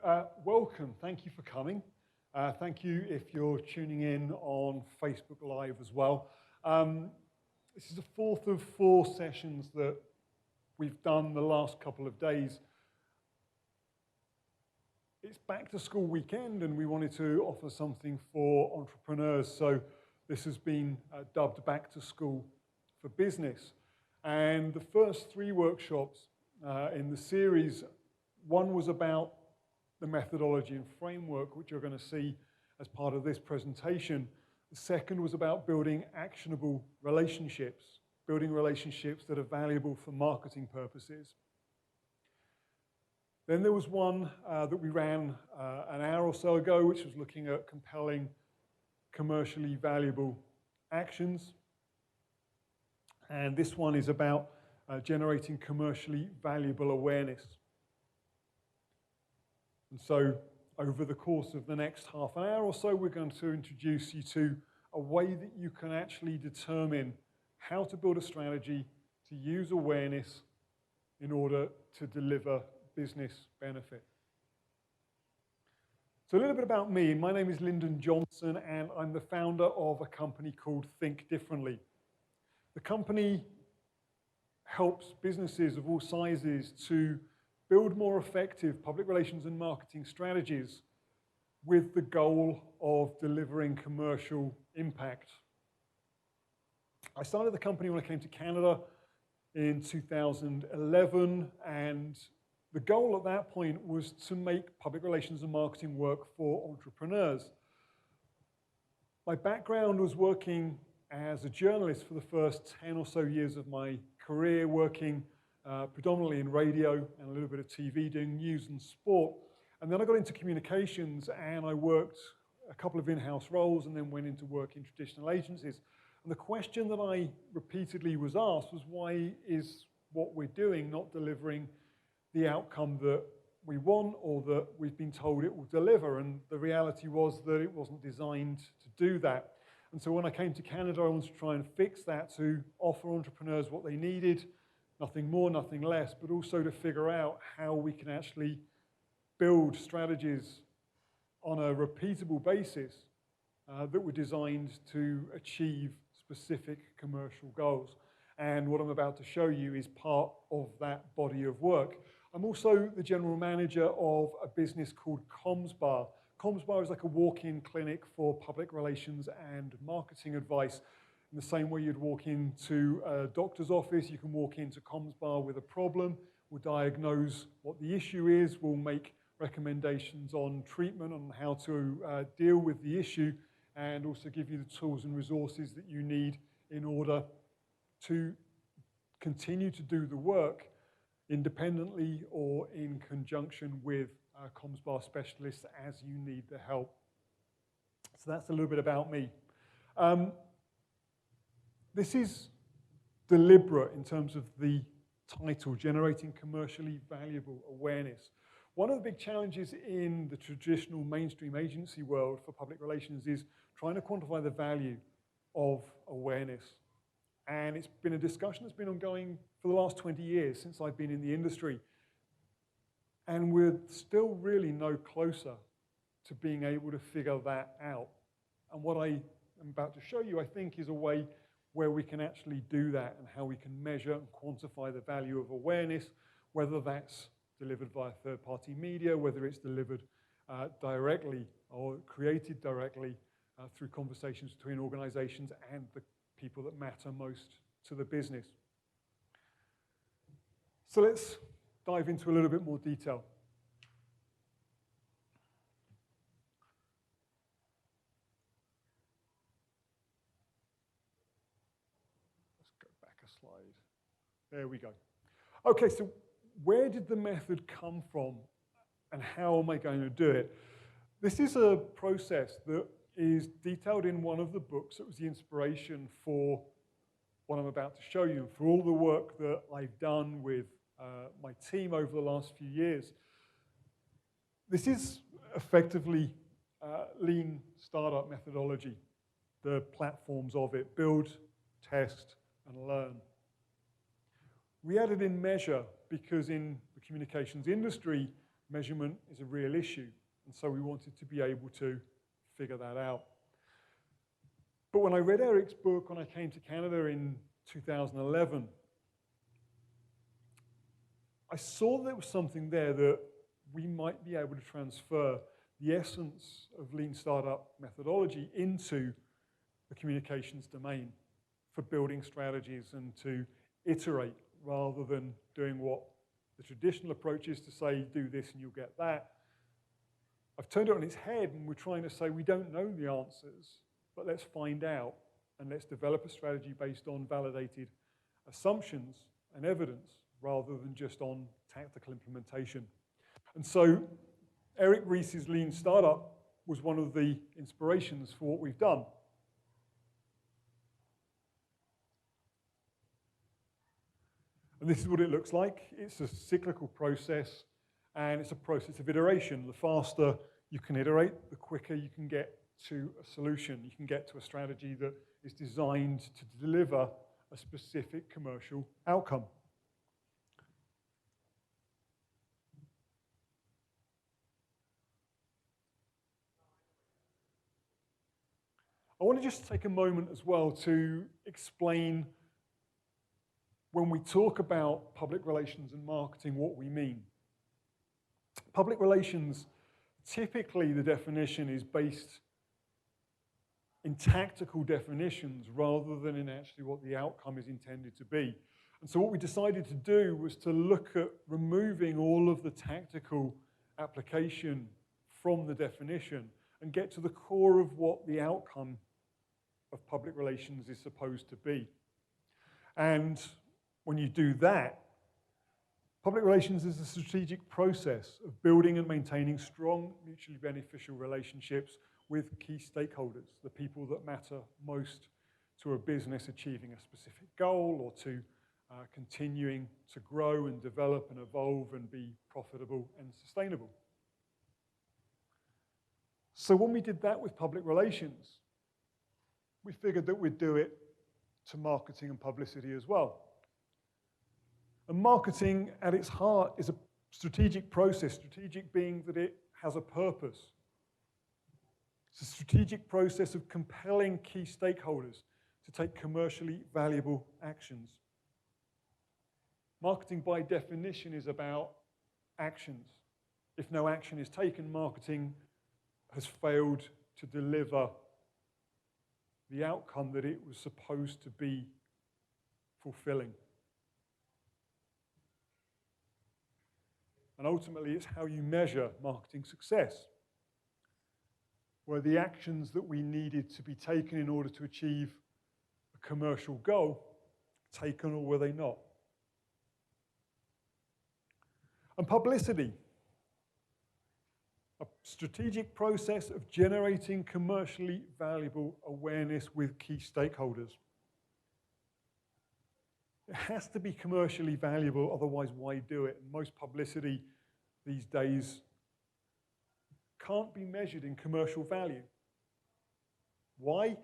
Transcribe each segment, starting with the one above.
Welcome. Thank you for coming. Thank you if you're tuning in on Facebook Live as well. This is the fourth of 4 sessions that we've done the last couple of days. It's back to school weekend and we wanted to offer something for entrepreneurs. So this has been dubbed Back to School for Business. And the first 3 workshops in the series, one was about the methodology and framework, which you're going to see as part of this presentation. The second was about building actionable relationships, building relationships that are valuable for marketing purposes. Then there was one that we ran an hour or so ago, which was looking at compelling, commercially valuable actions. And this one is about generating commercially valuable awareness. And so over the course of the next half an hour or so, we're going to introduce you to a way that you can actually determine how to build a strategy to use awareness in order to deliver business benefit. So a little bit about me. My name is Lyndon Johnson, and I'm the founder of a company called Think Differently. The company helps businesses of all sizes to build more effective public relations and marketing strategies with the goal of delivering commercial impact. I started the company when I came to Canada in 2011, and the goal at that point was to make public relations and marketing work for entrepreneurs. My background was working as a journalist for the first 10 or so years of my career, working predominantly in radio and a little bit of TV, doing news and sport. And then I got into communications and I worked a couple of in-house roles and then went into work in traditional agencies. And the question that I repeatedly was asked was, why is what we're doing not delivering the outcome that we want or that we've been told it will deliver? And the reality was that it wasn't designed to do that. And so when I came to Canada, I wanted to try and fix that, to offer entrepreneurs what they needed, nothing more, nothing less, but also to figure out how we can actually build strategies on a repeatable basis that were designed to achieve specific commercial goals. And what I'm about to show you is part of that body of work. I'm also the general manager of a business called CommsBar. CommsBar is like a walk-in clinic for public relations and marketing advice. In the same way you'd walk into a doctor's office, you can walk into CommsBar with a problem. We'll diagnose what the issue is. We'll make recommendations on treatment, on how to deal with the issue, and also give you the tools and resources that you need in order to continue to do the work independently or in conjunction with CommsBar specialists as you need the help. So that's a little bit about me. This is deliberate in terms of the title, Generating Commercially Valuable Awareness. One of the big challenges in the traditional mainstream agency world for public relations is trying to quantify the value of awareness. And it's been a discussion that's been ongoing for the last 20 years since I've been in the industry. And we're still really no closer to being able to figure that out. And what I am about to show you, I think, is a way where we can actually do that and how we can measure and quantify the value of awareness, whether that's delivered via third-party media, whether it's delivered directly or created directly through conversations between organizations and the people that matter most to the business. So let's dive into a little bit more detail. Slide. There we go. Okay, so where did the method come from and how am I going to do it? This is a process that is detailed in one of the books that was the inspiration for what I'm about to show you, and for all the work that I've done with my team over the last few years. This is effectively lean startup methodology, the platforms of it: build, test, and learn. We added in measure because in the communications industry, measurement is a real issue. And so we wanted to be able to figure that out. But when I read Eric's book when I came to Canada in 2011, I saw there was something there that we might be able to transfer the essence of lean startup methodology into the communications domain for building strategies and to iterate rather than doing what the traditional approach is to say, do this and you'll get that. I've turned it on its head and we're trying to say we don't know the answers, but let's find out and let's develop a strategy based on validated assumptions and evidence rather than just on tactical implementation. And so Eric Ries's Lean Startup was one of the inspirations for what we've done. And this is what it looks like. It's a cyclical process, and it's a process of iteration. The faster you can iterate, the quicker you can get to a solution. You can get to a strategy that is designed to deliver a specific commercial outcome. I want to just take a moment as well to explain when we talk about public relations and marketing what we mean. Public relations, typically the definition is based in tactical definitions rather than in actually what the outcome is intended to be. And so what we decided to do was to look at removing all of the tactical application from the definition and get to the core of what the outcome of public relations is supposed to be. And when you do that, public relations is a strategic process of building and maintaining strong, mutually beneficial relationships with key stakeholders, the people that matter most to a business achieving a specific goal or to continuing to grow and develop and evolve and be profitable and sustainable. So when we did that with public relations, we figured that we'd do it to marketing and publicity as well. And marketing at its heart is a strategic process, strategic being that it has a purpose. It's a strategic process of compelling key stakeholders to take commercially valuable actions. Marketing by definition is about actions. If no action is taken, marketing has failed to deliver the outcome that it was supposed to be fulfilling. And ultimately, it's how you measure marketing success. Were the actions that we needed to be taken in order to achieve a commercial goal taken, or were they not? And publicity, a strategic process of generating commercially valuable awareness with key stakeholders. It has to be commercially valuable, otherwise why do it? And most publicity these days can't be measured in commercial value. Why?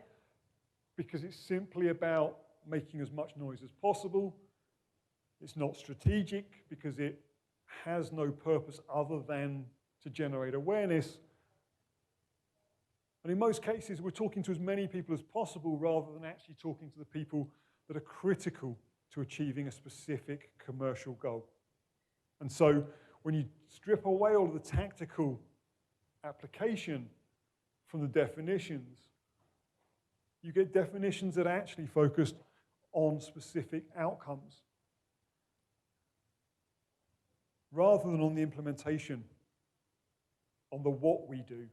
Because it's simply about making as much noise as possible. It's not strategic because it has no purpose other than to generate awareness. And in most cases, we're talking to as many people as possible rather than actually talking to the people that are critical to achieving a specific commercial goal. And so when you strip away all of the tactical application from the definitions, you get definitions that are actually focused on specific outcomes rather than on the implementation, on the what we do.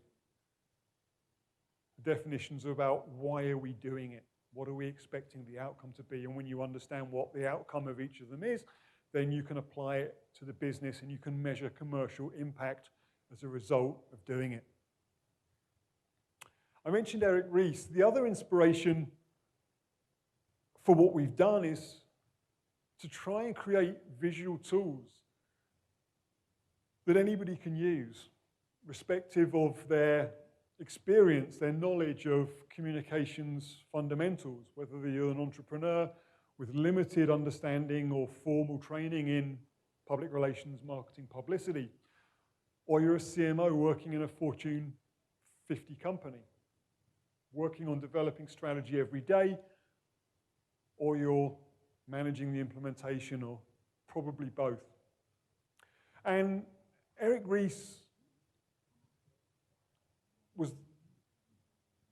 The definitions are about why are we doing it? What are we expecting the outcome to be? And when you understand what the outcome of each of them is, then you can apply it to the business and you can measure commercial impact as a result of doing it. I mentioned Eric Ries. The other inspiration for what we've done is to try and create visual tools that anybody can use, respective of their experience, their knowledge of communications fundamentals, whether you're an entrepreneur with limited understanding or formal training in public relations, marketing, publicity, or you're a CMO working in a Fortune 50 company, working on developing strategy every day, or you're managing the implementation, or probably both. And Eric Ries was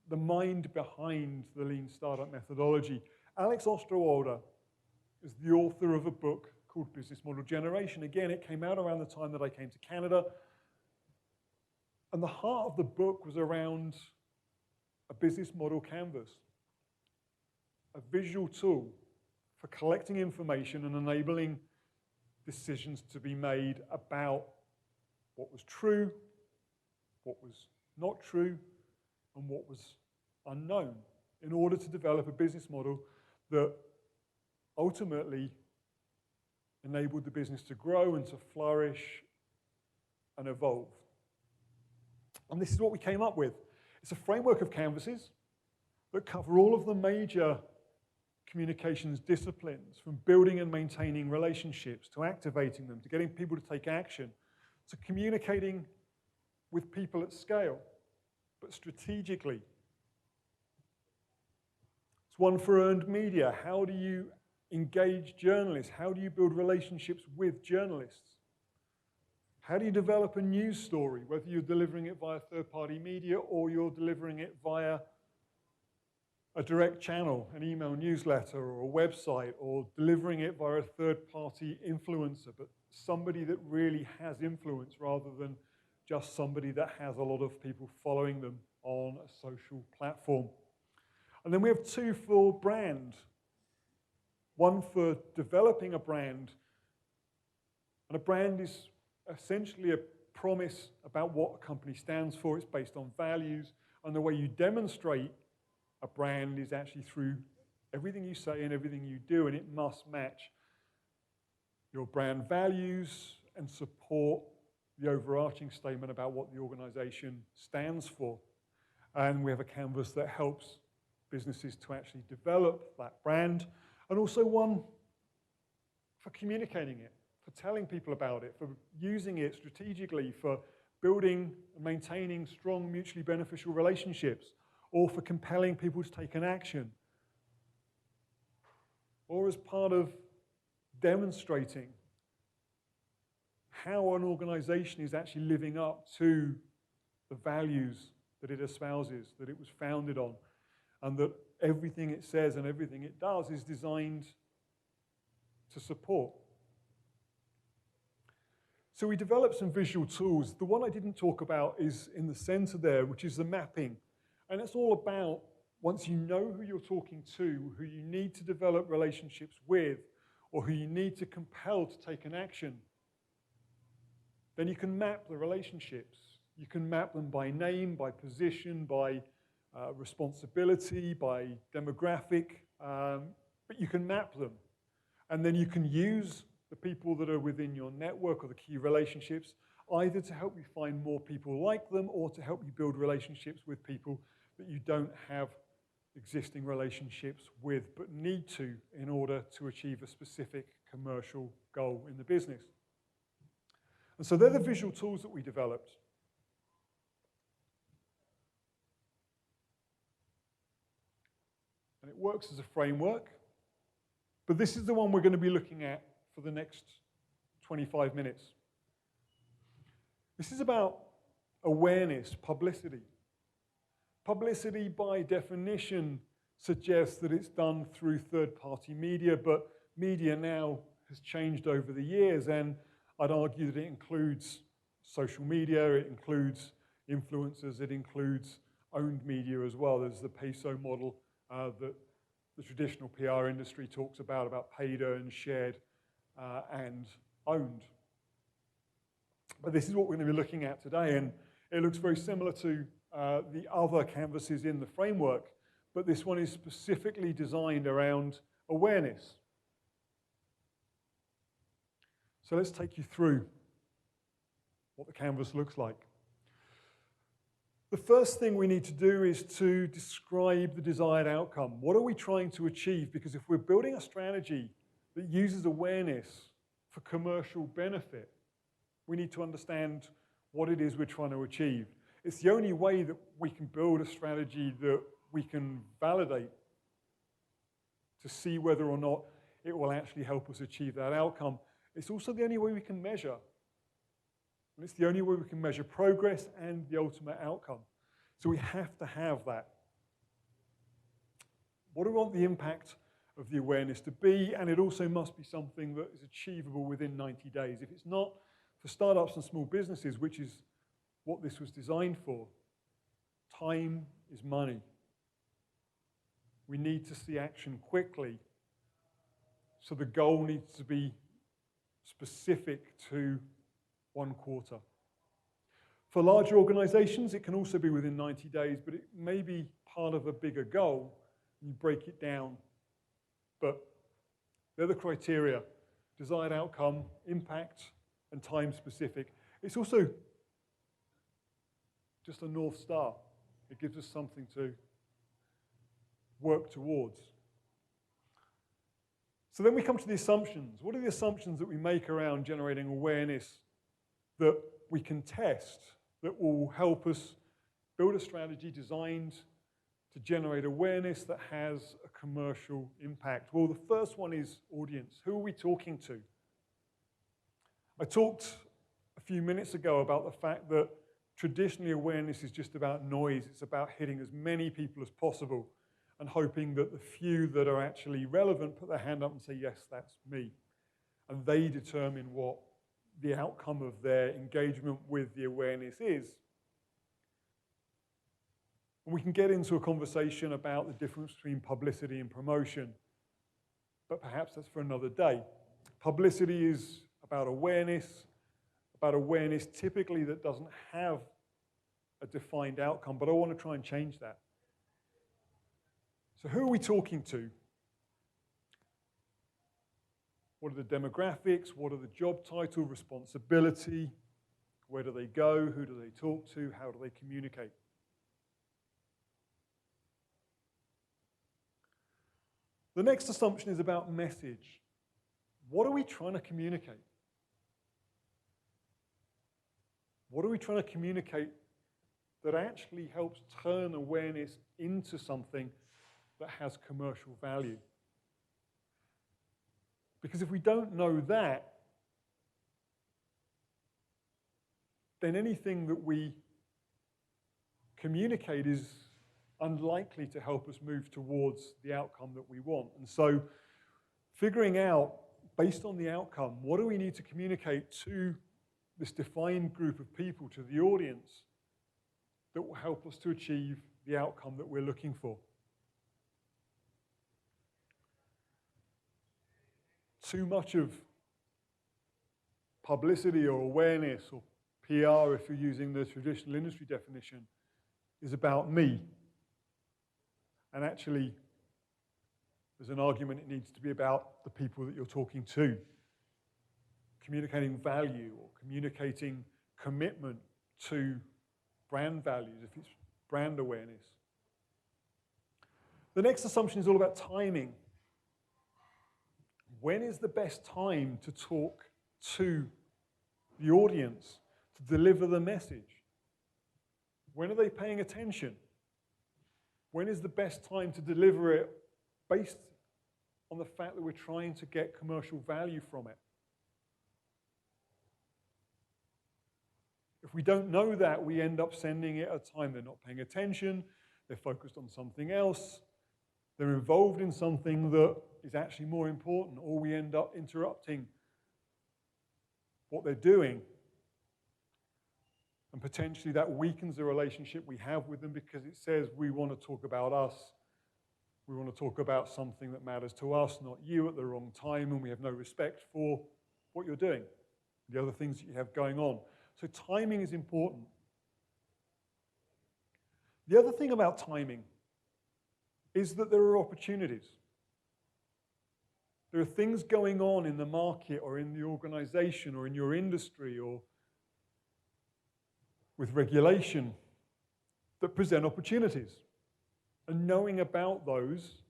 the mind behind the Lean Startup methodology. Alex Osterwalder is the author of a book called Business Model Generation. Again, it came out around the time that I came to Canada. And the heart of the book was around a business model canvas, a visual tool for collecting information and enabling decisions to be made about what was true, what was not true, and what was unknown, in order to develop a business model that ultimately enabled the business to grow and to flourish and evolve. And this is what we came up with. It's a framework of canvases that cover all of the major communications disciplines, from building and maintaining relationships, to activating them, to getting people to take action, to communicating with people at scale, but strategically. It's one for earned media. How do you engage journalists? How do you build relationships with journalists? How do you develop a news story, whether you're delivering it via third-party media or you're delivering it via a direct channel, an email newsletter or a website, or delivering it via a third-party influencer, but somebody that really has influence rather than just somebody that has a lot of people following them on a social platform. And then we have two for brand. One for developing a brand. And a brand is essentially a promise about what a company stands for. It's based on values, and the way you demonstrate a brand is actually through everything you say and everything you do, and it must match your brand values and support the overarching statement about what the organization stands for. And we have a canvas that helps businesses to actually develop that brand, and also one for communicating it, for telling people about it, for using it strategically, for building and maintaining strong mutually beneficial relationships, or for compelling people to take an action, or as part of demonstrating how an organization is actually living up to the values that it espouses, that it was founded on, and that everything it says and everything it does is designed to support. So we developed some visual tools. The one I didn't talk about is in the center there, which is the mapping. And it's all about, once you know who you're talking to, who you need to develop relationships with, or who you need to compel to take an action, then you can map the relationships. You can map them by name, by position, by responsibility, by demographic, but you can map them. And then you can use the people that are within your network or the key relationships, either to help you find more people like them or to help you build relationships with people that you don't have existing relationships with, but need to in order to achieve a specific commercial goal in the business. And so they're the visual tools that we developed. And it works as a framework, but this is the one we're going to be looking at for the next 25 minutes. This is about awareness, publicity. Publicity, by definition, suggests that it's done through third-party media, but media now has changed over the years, and I'd argue that it includes social media, it includes influencers, it includes owned media as well. There's the peso model that the traditional PR industry talks about paid, earned, shared, and owned. But this is what we're going to be looking at today, and it looks very similar to the other canvases in the framework, but this one is specifically designed around awareness. So let's take you through what the canvas looks like. The first thing we need to do is to describe the desired outcome. What are we trying to achieve? Because if we're building a strategy that uses awareness for commercial benefit, we need to understand what it is we're trying to achieve. It's the only way that we can build a strategy that we can validate to see whether or not it will actually help us achieve that outcome. It's also the only way we can measure. And it's the only way we can measure progress and the ultimate outcome. So we have to have that. What do we want the impact of the awareness to be? And it also must be something that is achievable within 90 days. If it's not, for startups and small businesses, which is what this was designed for, time is money. We need to see action quickly. So the goal needs to be specific to 1 quarter. For larger organizations, it can also be within 90 days, but it may be part of a bigger goal. You break it down. But they're the criteria: desired outcome, impact, and time specific. It's also just a North Star. It gives us something to work towards. So then we come to the assumptions. What are the assumptions that we make around generating awareness that we can test, that will help us build a strategy designed to generate awareness that has a commercial impact? Well, the first one is audience. Who are we talking to? I talked a few minutes ago about the fact that traditionally awareness is just about noise. It's about hitting as many people as possible and hoping that the few that are actually relevant put their hand up and say, yes, that's me. And they determine what the outcome of their engagement with the awareness is. And we can get into a conversation about the difference between publicity and promotion, but perhaps that's for another day. Publicity is about awareness typically that doesn't have a defined outcome, but I want to try and change that. So who are we talking to? What are the demographics? What are the job title, responsibility? Where do they go? Who do they talk to? How do they communicate? The next assumption is about message. What are we trying to communicate? What are we trying to communicate that actually helps turn awareness into something that has commercial value? Because if we don't know that, then anything that we communicate is unlikely to help us move towards the outcome that we want. And so figuring out, based on the outcome, what do we need to communicate to this defined group of people, to the audience, that will help us to achieve the outcome that we're looking for. Too much of publicity or awareness or PR, if you're using the traditional industry definition, is about me. And actually, there's an argument it needs to be about the people that you're talking to. Communicating value or communicating commitment to brand values, if it's brand awareness. The next assumption is all about timing. When is the best time to talk to the audience, to deliver the message? When are they paying attention? When is the best time to deliver it based on the fact that we're trying to get commercial value from it? If we don't know that, we end up sending it at a time they're not paying attention, they're focused on something else, they're involved in something that is actually more important, or we end up interrupting what they're doing. And potentially that weakens the relationship we have with them because it says we want to talk about us. We want to talk about something that matters to us, not you, at the wrong time, and we have no respect for what you're doing, the other things that you have going on. So timing is important. The other thing about timing is that there are opportunities. There are things going on in the market or in the organization or in your industry or with regulation that present opportunities. And knowing about those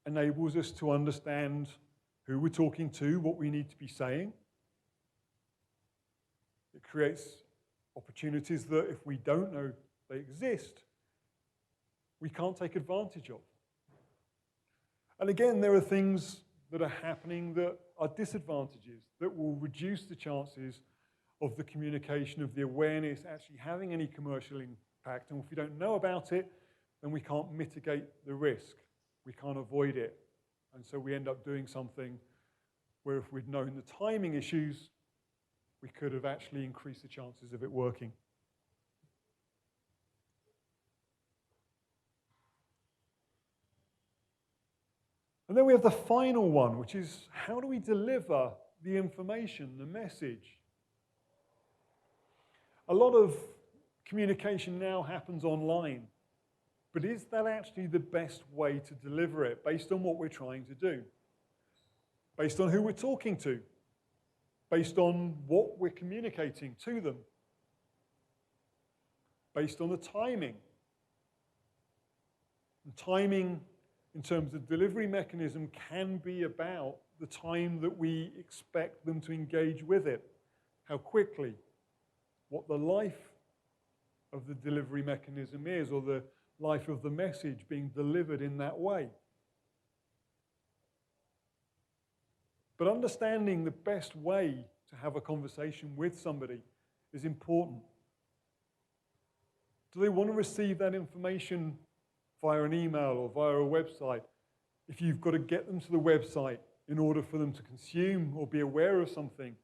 enables us to understand who we're talking to, what we need to be saying. It creates opportunities that if we don't know they exist, we can't take advantage of. And again, there are things that are happening that are disadvantages that will reduce the chances of the communication, of the awareness actually having any commercial impact. And if we don't know about it, then we can't mitigate the risk. We can't avoid it. And so we end up doing something where if we'd known the timing issues, we could have actually increased the chances of it working. And then we have the final one, which is how do we deliver the information, the message? A lot of communication now happens online, but is that actually the best way to deliver it based on what we're trying to do? Based on who we're talking to? Based on what we're communicating to them? Based on the timing? And timing in terms of delivery mechanism can be about the time that we expect them to engage with it, how quickly, what the life of the delivery mechanism is, or the life of the message being delivered in that way. But understanding the best way to have a conversation with somebody is important. Do they want to receive that information via an email or via a website? If you've got to get them to the website in order for them to consume or be aware of something,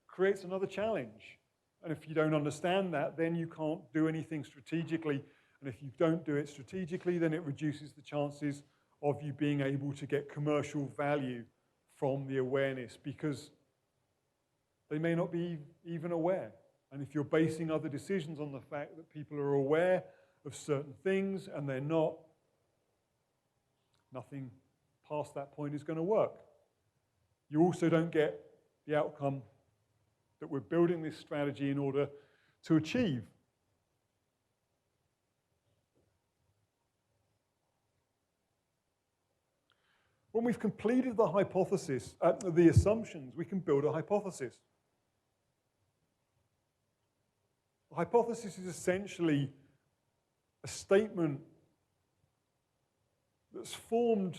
creates another challenge. And if you don't understand that, then you can't do anything strategically. And if you don't do it strategically, then it reduces the chances of you being able to get commercial value from the awareness, because they may not be even aware. And if you're basing other decisions on the fact that people are aware of certain things and they're not, nothing past that point is going to work. You also don't get the outcome that we're building this strategy in order to achieve. When we've completed the hypothesis, the assumptions, we can build a hypothesis. A hypothesis is essentially a statement that's formed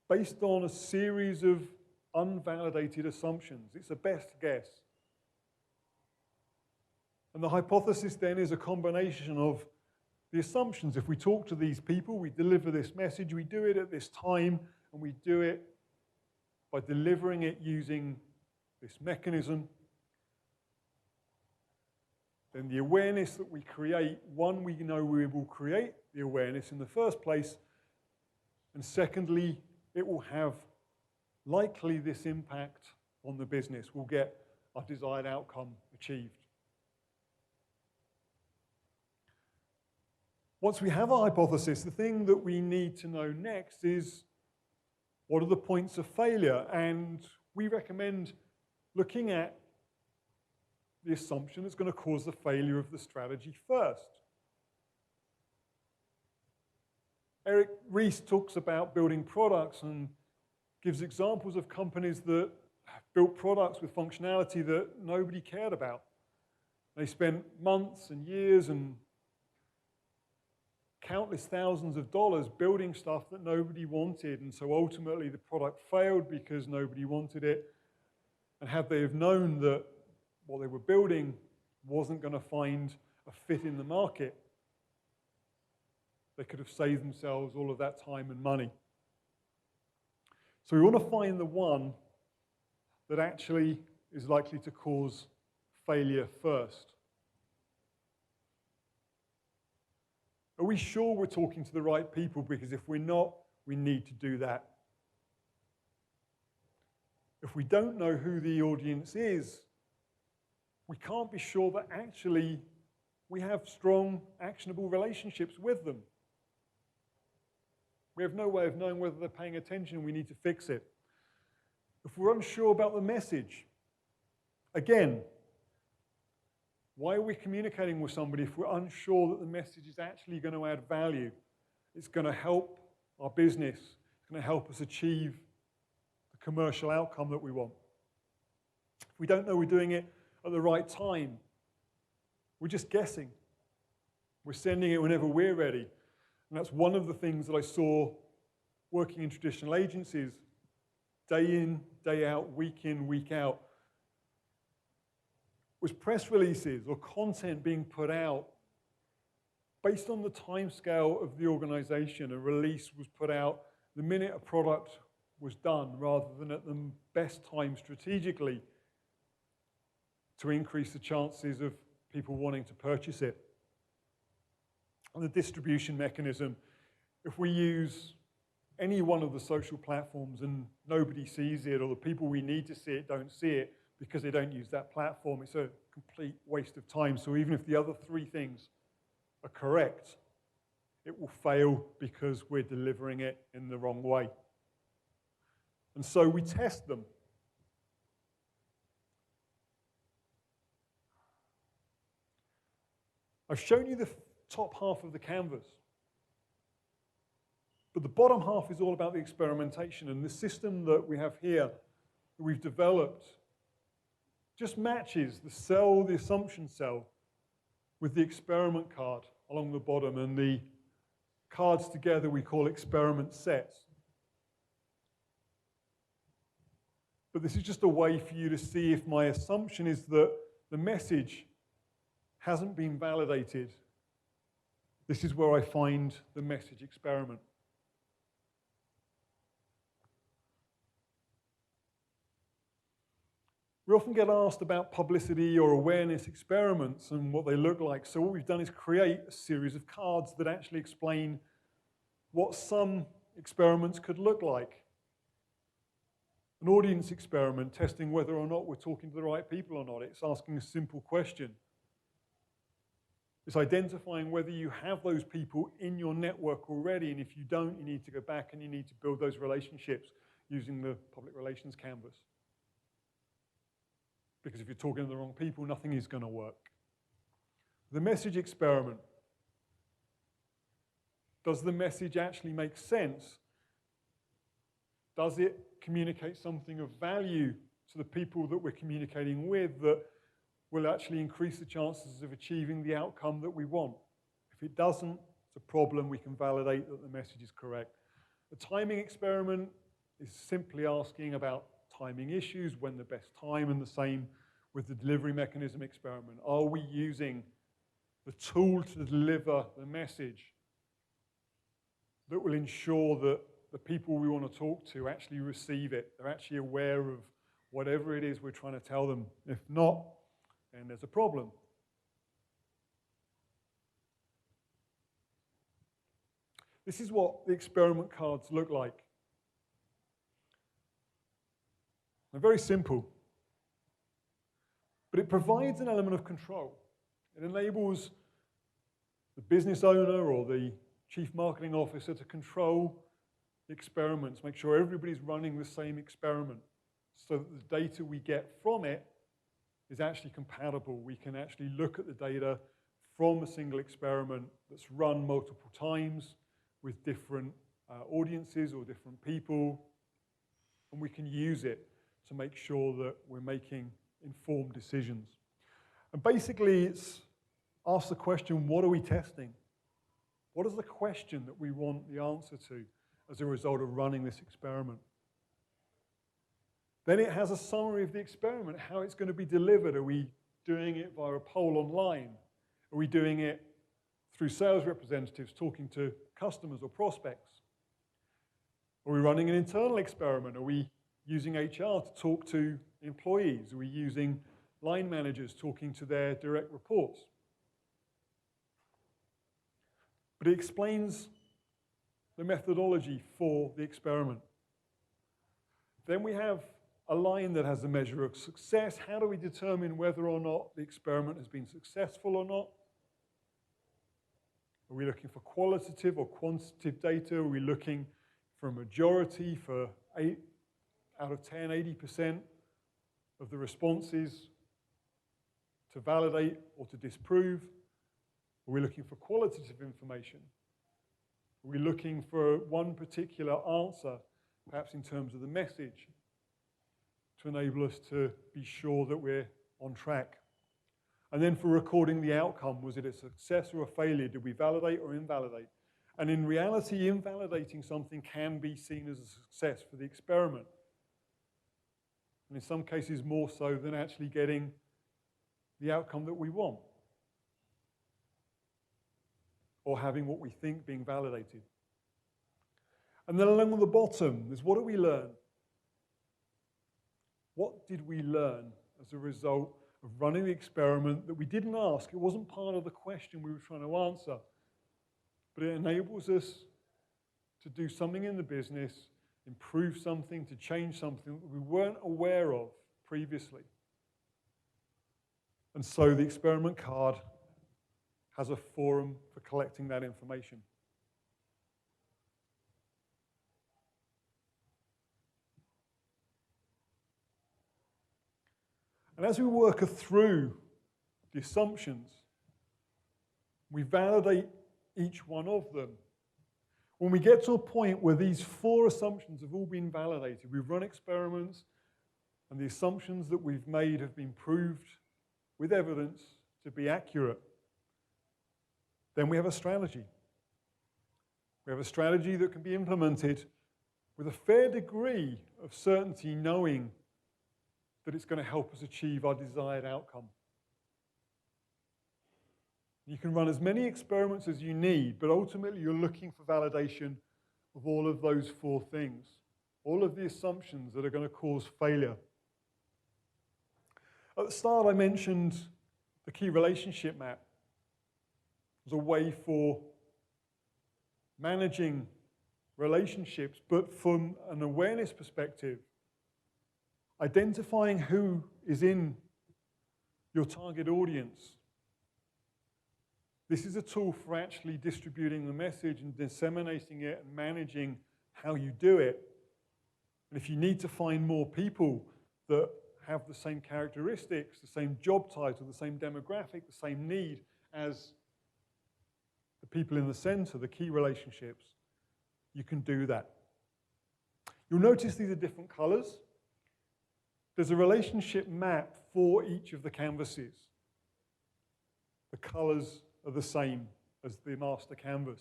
based on a series of unvalidated assumptions. It's a best guess. And the hypothesis then is a combination of the assumptions. If we talk to these people, we deliver this message, we do it at this time, and we do it by delivering it using this mechanism, then the awareness that we create, one, we know we will create the awareness in the first place, and secondly, it will have likely this impact on the business. We'll get our desired outcome achieved. Once we have a hypothesis, the thing that we need to know next is what are the points of failure? And we recommend looking at the assumption that's going to cause the failure of the strategy first. Eric Ries talks about building products and gives examples of companies that built products with functionality that nobody cared about. They spent months and years and countless thousands of dollars building stuff that nobody wanted, and so ultimately the product failed because nobody wanted it. And had they have known that what they were building wasn't going to find a fit in the market, they could have saved themselves all of that time and money. So we want to find the one that actually is likely to cause failure first. Are we sure we're talking to the right people? Because if we're not, we need to do that. If we don't know who the audience is, we can't be sure that actually we have strong, actionable relationships with them. We have no way of knowing whether they're paying attention and we need to fix it. If we're unsure about the message, again, why are we communicating with somebody if we're unsure that the message is actually going to add value? It's going to help our business. It's going to help us achieve the commercial outcome that we want. If we don't know we're doing it at the right time, We're just guessing. We're sending it whenever we're ready. And that's one of the things that I saw working in traditional agencies, day in, day out, week in, week out, was press releases or content being put out based on the timescale of the organization. A release was put out the minute a product was done, rather than at the best time strategically to increase the chances of people wanting to purchase it. And the distribution mechanism, if we use any one of the social platforms and nobody sees it, or the people we need to see it don't see it because they don't use that platform, it's a complete waste of time. So even if the other three things are correct, it will fail because we're delivering it in the wrong way. And so we test them. I've shown you the top half of the canvas. But the bottom half is all about the experimentation, and the system that we have here, that we've developed, just matches the cell, the assumption cell, with the experiment card along the bottom, and the cards together we call experiment sets. But this is just a way for you to see if my assumption is that the message hasn't been validated. This is where I find the message experiment. We often get asked about publicity or awareness experiments and what they look like. So what we've done is create a series of cards that actually explain what some experiments could look like. An audience experiment, testing whether or not we're talking to the right people or not. It's asking a simple question. It's identifying whether you have those people in your network already, and if you don't, you need to go back and you need to build those relationships using the public relations canvas. Because if you're talking to the wrong people, nothing is going to work. The message experiment. Does the message actually make sense? Does it communicate something of value to the people that we're communicating with that will actually increase the chances of achieving the outcome that we want? If it doesn't, it's a problem. We can validate that the message is correct. The timing experiment is simply asking about timing issues, when the best time, and the same with the delivery mechanism experiment. Are we using the tool to deliver the message that will ensure that the people we want to talk to actually receive it? They're actually aware of whatever it is we're trying to tell them. If not, then there's a problem. This is what the experiment cards look like. They're very simple, but it provides an element of control. It enables the business owner or the chief marketing officer to control the experiments, make sure everybody's running the same experiment so that the data we get from it is actually compatible. We can actually look at the data from a single experiment that's run multiple times with different audiences or different people, and we can use it to make sure that we're making informed decisions. And basically, it's ask the question, what are we testing? What is the question that we want the answer to as a result of running this experiment? Then it has a summary of the experiment, how it's going to be delivered. Are we doing it via a poll online? Are we doing it through sales representatives talking to customers or prospects? Are we running an internal experiment? Are we using HR to talk to employees? Are we using line managers talking to their direct reports? But it explains the methodology for the experiment. Then we have a line that has a measure of success. How do we determine whether or not the experiment has been successful or not? Are we looking for qualitative or quantitative data? Are we looking for a majority, for 8 out of 10, 80% of the responses to validate or to disprove? Are we looking for qualitative information? Are we looking for one particular answer, perhaps in terms of the message, to enable us to be sure that we're on track? And then for recording the outcome, was it a success or a failure? Did we validate or invalidate? And in reality, invalidating something can be seen as a success for the experiment. And in some cases, more so than actually getting the outcome that we want, or having what we think being validated. And then along the bottom is, what do we learn? What did we learn as a result of running the experiment that we didn't ask? It wasn't part of the question we were trying to answer, but it enables us to do something in the business, improve something, to change something that we weren't aware of previously. And so the experiment card has a forum for collecting that information. And as we work through the assumptions, we validate each one of them. When we get to a point where these 4 assumptions have all been validated, we've run experiments, and the assumptions that we've made have been proved with evidence to be accurate, then we have a strategy. We have a strategy that can be implemented with a fair degree of certainty, knowing that it's going to help us achieve our desired outcome. You can run as many experiments as you need, but ultimately you're looking for validation of all of those 4 things, all of the assumptions that are going to cause failure. At the start, I mentioned the key relationship map as a way for managing relationships, but from an awareness perspective, identifying who is in your target audience. This is a tool for actually distributing the message and disseminating it and managing how you do it. And if you need to find more people that have the same characteristics, the same job title, the same demographic, the same need as the people in the center, the key relationships, you can do that. You'll notice these are different colors. There's a relationship map for each of the canvases. The colors are the same as the master canvas.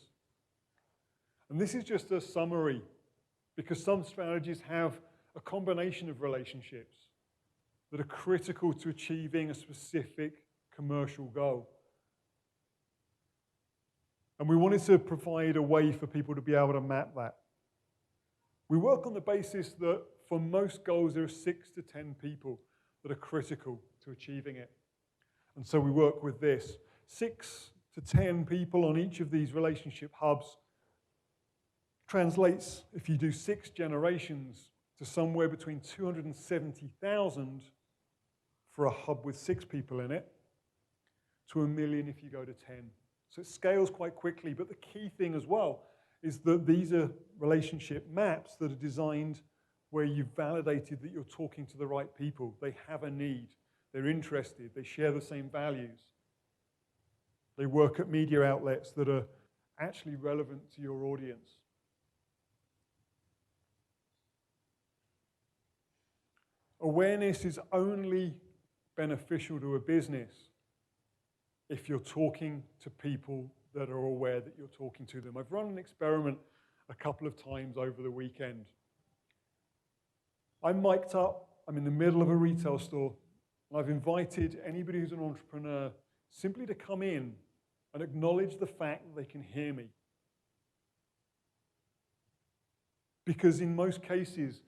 And this is just a summary, because some strategies have a combination of relationships that are critical to achieving a specific commercial goal. And we wanted to provide a way for people to be able to map that. We work on the basis that for most goals, there are 6 to 10 people that are critical to achieving it. And so we work with this. 6 to 10 people on each of these relationship hubs translates, if you do 6 generations, to somewhere between 270,000 for a hub with 6 people in it, to 1 million if you go to 10. So it scales quite quickly, but the key thing as well is that these are relationship maps that are designed where you've validated that you're talking to the right people. They have a need, they're interested, they share the same values. They work at media outlets that are actually relevant to your audience. Awareness is only beneficial to a business if you're talking to people that are aware that you're talking to them. I've run an experiment a couple of times over the weekend. I'm mic'd up, I'm in the middle of a retail store, and I've invited anybody who's an entrepreneur simply to come in and acknowledge the fact that they can hear me. Because in most cases,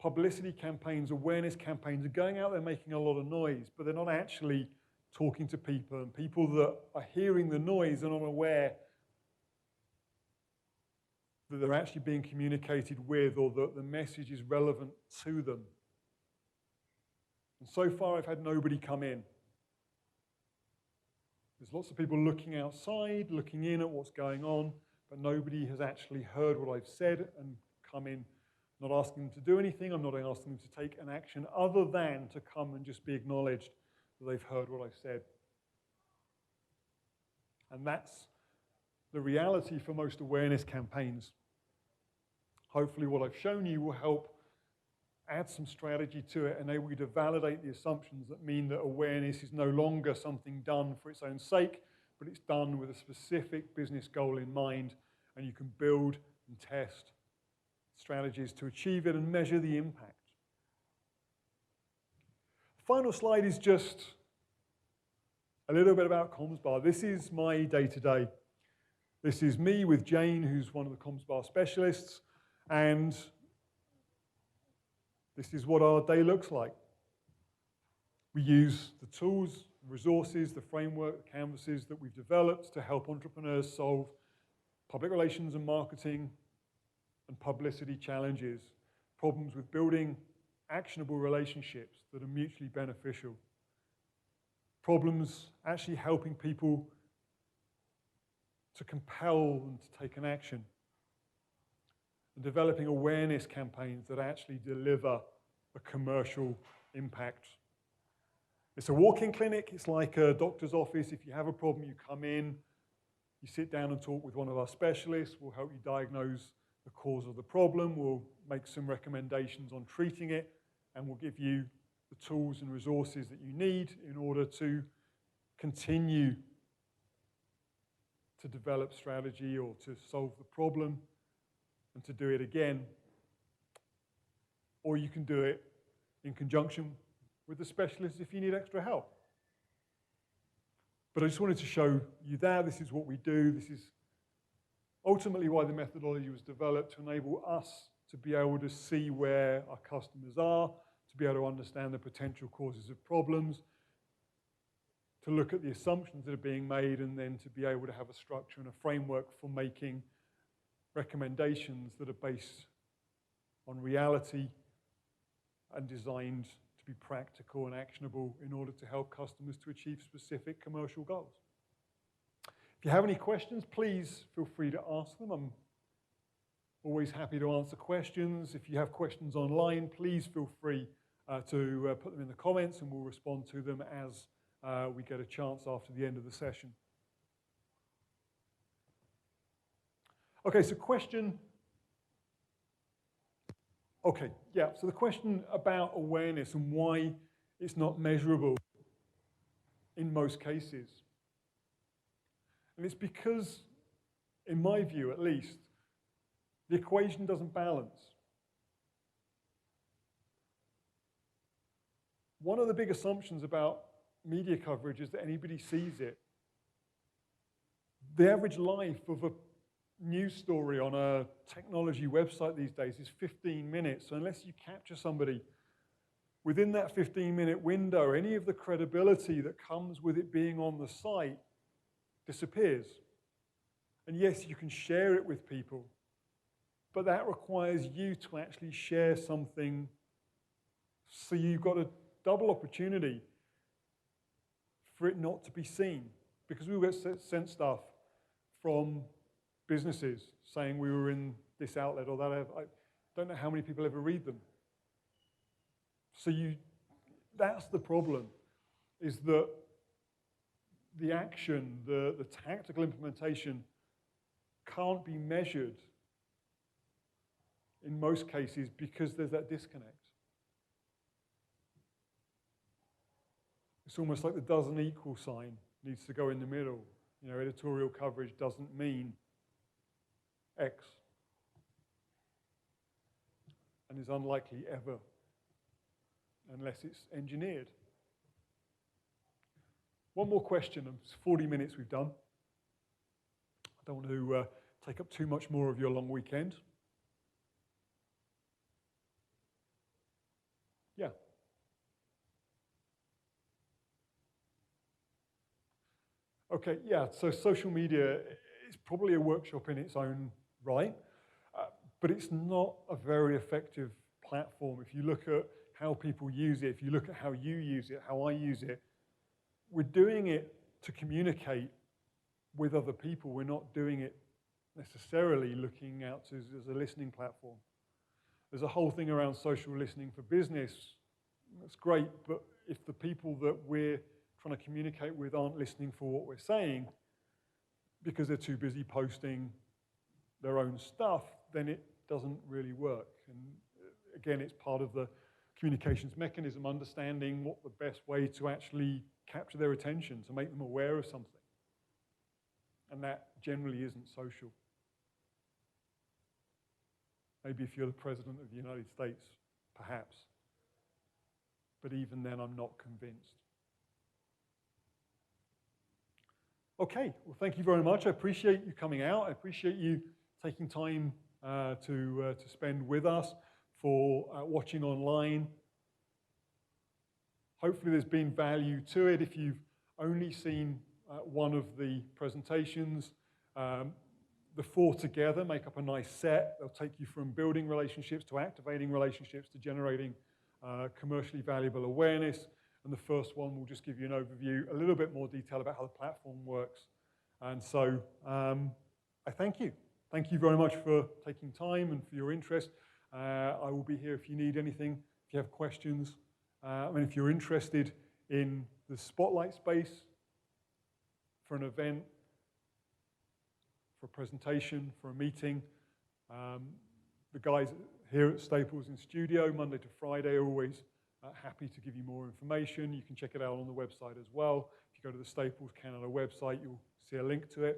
publicity campaigns, awareness campaigns are going out there making a lot of noise, but they're not actually talking to people, and people that are hearing the noise are not aware that they're actually being communicated with or that the message is relevant to them. And so far, I've had nobody come in. There's lots of people looking outside, looking in at what's going on, but nobody has actually heard what I've said and come in. I'm not asking them to do anything. I'm not asking them to take an action other than to come and just be acknowledged that they've heard what I've said. And that's the reality for most awareness campaigns. Hopefully what I've shown you will help add some strategy to it, enable you to validate the assumptions that mean that awareness is no longer something done for its own sake, but it's done with a specific business goal in mind, and you can build and test strategies to achieve it and measure the impact. The final slide is just a little bit about CommsBar. This is my day-to-day. This is me with Jane, who's one of the CommsBar specialists, and this is what our day looks like. We use the tools, resources, the framework, the canvases that we've developed to help entrepreneurs solve public relations and marketing and publicity challenges, problems with building actionable relationships that are mutually beneficial, problems actually helping people to compel them to take an action, and developing awareness campaigns that actually deliver a commercial impact. It's a walk-in clinic. It's like a doctor's office. If you have a problem, you come in, you sit down and talk with one of our specialists. We'll help you diagnose the cause of the problem. We'll make some recommendations on treating it, and we'll give you the tools and resources that you need in order to continue to develop strategy or to solve the problem and to do it again. Or you can do it in conjunction with the specialist if you need extra help. But I just wanted to show you that. This is what we do. This is ultimately why the methodology was developed, to enable us to be able to see where our customers are, to be able to understand the potential causes of problems, to look at the assumptions that are being made, and then to be able to have a structure and a framework for making recommendations that are based on reality and designed to be practical and actionable in order to help customers to achieve specific commercial goals. If you have any questions, please feel free to ask them. I'm always happy to answer questions. If you have questions online, please feel free to put them in the comments, and we'll respond to them as we get a chance after the end of the session. Okay, so question. Okay, yeah, so the question about awareness and why it's not measurable in most cases. And it's because, in my view at least, the equation doesn't balance. One of the big assumptions about media coverage is that anybody sees it. The average life of a news story on a technology website these days is 15 minutes. So unless you capture somebody within that 15-minute window, any of the credibility that comes with it being on the site disappears. And yes, you can share it with people, but that requires you to actually share something. So you've got a double opportunity for it not to be seen, because we get sent stuff from businesses saying we were in this outlet or that. I don't know how many people ever read them. So that's the problem, is that the action, the tactical implementation can't be measured in most cases because there's that disconnect. It's almost like the doesn't equal sign needs to go in the middle. You know, editorial coverage doesn't mean X, and is unlikely ever unless it's engineered. One more question. It's 40 minutes we've done. I don't want to take up too much more of your long weekend. Yeah. Okay, yeah, so social media is probably a workshop in its own right, but it's not a very effective platform. If you look at how people use it, if you look at how you use it, how I use it, we're doing it to communicate with other people. We're not doing it necessarily looking out as a listening platform. There's a whole thing around social listening for business. That's great, but if the people that we're trying to communicate with aren't listening for what we're saying because they're too busy posting their own stuff, then it doesn't really work. And again, it's part of the communications mechanism, understanding what the best way to actually capture their attention, to make them aware of something. And that generally isn't social. Maybe if you're the President of the United States, perhaps. But even then, I'm not convinced. Okay, well, thank you very much. I appreciate you coming out. I appreciate you taking time to spend with us, for watching online. Hopefully there's been value to it. If you've only seen one of the presentations, the four together make up a nice set. They'll take you from building relationships to activating relationships to generating commercially valuable awareness. And the first one will just give you an overview, a little bit more detail about how the platform works. And so I thank you. Thank you very much for taking time and for your interest. I will be here if you need anything, if you have questions. And if you're interested in the spotlight space for an event, for a presentation, for a meeting, the guys here at Staples in studio, Monday to Friday, are always happy to give you more information. You can check it out on the website as well. If you go to the Staples Canada website, you'll see a link to it.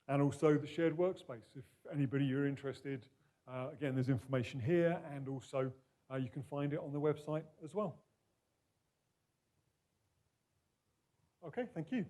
And also the shared workspace. If anybody you're interested, again, there's information here, and also you can find it on the website as well. Okay, thank you.